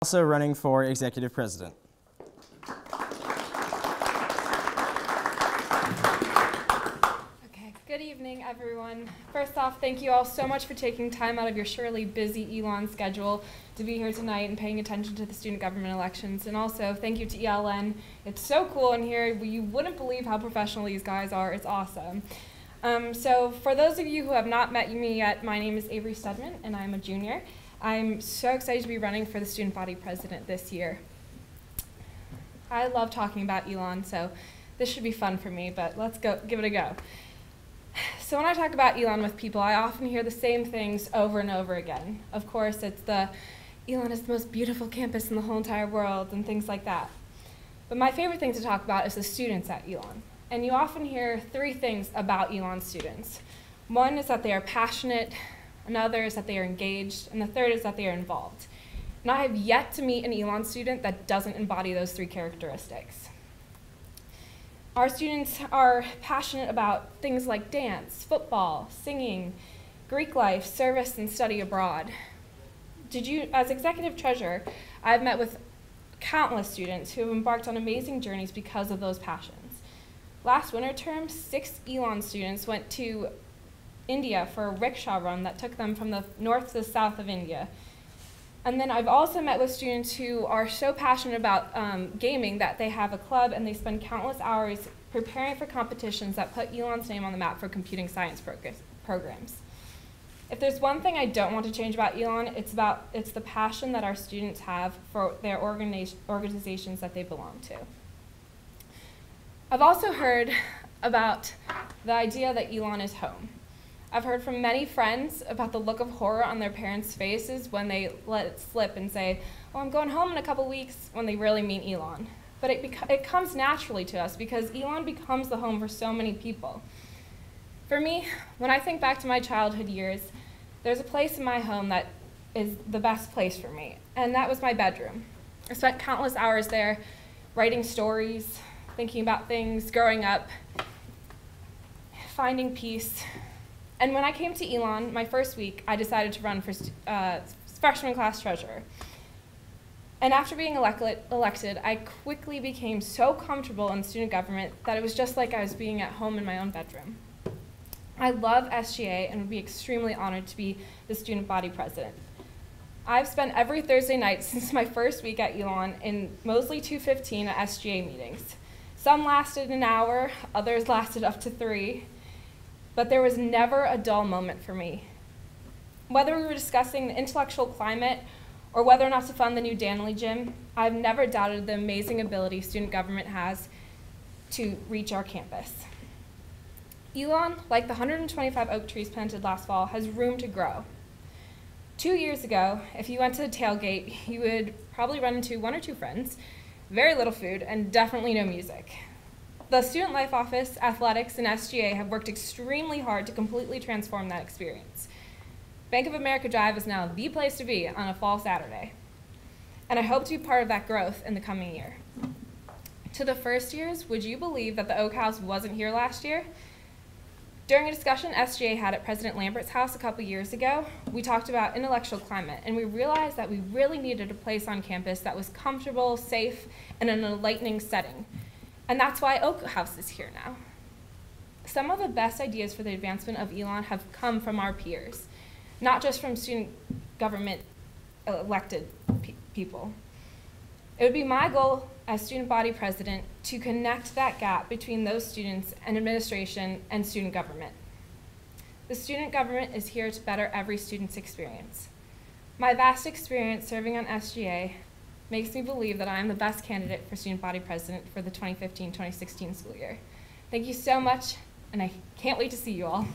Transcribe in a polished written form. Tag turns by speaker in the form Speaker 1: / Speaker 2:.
Speaker 1: Also running for executive president.
Speaker 2: Okay, good evening, everyone. First off, thank you all so much for taking time out of your surely busy ELN schedule to be here tonight and paying attention to the student government elections. And also, thank you to ELN. It's so cool in here. You wouldn't believe how professional these guys are. It's awesome. So for those of you who have not met me yet, my name is Avery Steadman, and I'm a junior. I'm so excited to be running for the student body president this year. I love talking about ELN, so this should be fun for me, but let's give it a go. So when I talk about ELN with people, I often hear the same things over and over again. Of course, it's the ELN is the most beautiful campus in the whole entire world and things like that. But my favorite thing to talk about is the students at ELN. And you often hear three things about ELN students. One is that they are passionate, another is that they are engaged, and the third is that they are involved. And I have yet to meet an ELN student that doesn't embody those three characteristics. Our students are passionate about things like dance, football, singing, Greek life, service, and study abroad. As executive treasurer, I've met with countless students who have embarked on amazing journeys because of those passions. Last winter term, 6 ELN students went to India for a rickshaw run that took them from the north to the south of India. And then I've also met with students who are so passionate about gaming that they have a club and they spend countless hours preparing for competitions that put ELN's name on the map for computing science programs. If there's one thing I don't want to change about ELN, it's the passion that our students have for their organizations that they belong to. I've also heard about the idea that ELN is home. I've heard from many friends about the look of horror on their parents' faces when they let it slip and say, "Oh, I'm going home in a couple weeks," when they really mean ELN. But it comes naturally to us because ELN becomes the home for so many people. For me, when I think back to my childhood years, there's a place in my home that is the best place for me, and that was my bedroom. I spent countless hours there writing stories, thinking about things, growing up, finding peace. And when I came to ELN, my first week, I decided to run for freshman class treasurer. And after being elected, I quickly became so comfortable in student government that it was just like I was being at home in my own bedroom. I love SGA and would be extremely honored to be the student body president. I've spent every Thursday night since my first week at ELN in Mosley 215 at SGA meetings. Some lasted an hour, others lasted up to 3. But there was never a dull moment for me. Whether we were discussing the intellectual climate or whether or not to fund the new Danley gym, I've never doubted the amazing ability student government has to reach our campus. ELN, like the 125 oak trees planted last fall, has room to grow. 2 years ago, if you went to the tailgate, you would probably run into 1 or 2 friends, very little food, and definitely no music. The Student Life Office, Athletics, and SGA have worked extremely hard to completely transform that experience. Bank of America Drive is now the place to be on a fall Saturday. And I hope to be part of that growth in the coming year. To the first years, would you believe that the Oak House wasn't here last year? During a discussion SGA had at President Lambert's house a couple years ago, we talked about intellectual climate, and we realized that we really needed a place on campus that was comfortable, safe, and in an enlightening setting. And that's why Oak House is here now. Some of the best ideas for the advancement of ELN have come from our peers, not just from student government elected people. It would be my goal as student body president to connect that gap between those students and administration and student government. The student government is here to better every student's experience. My vast experience serving on SGA makes me believe that I am the best candidate for student body president for the 2015-2016 school year. Thank you so much, and I can't wait to see you all.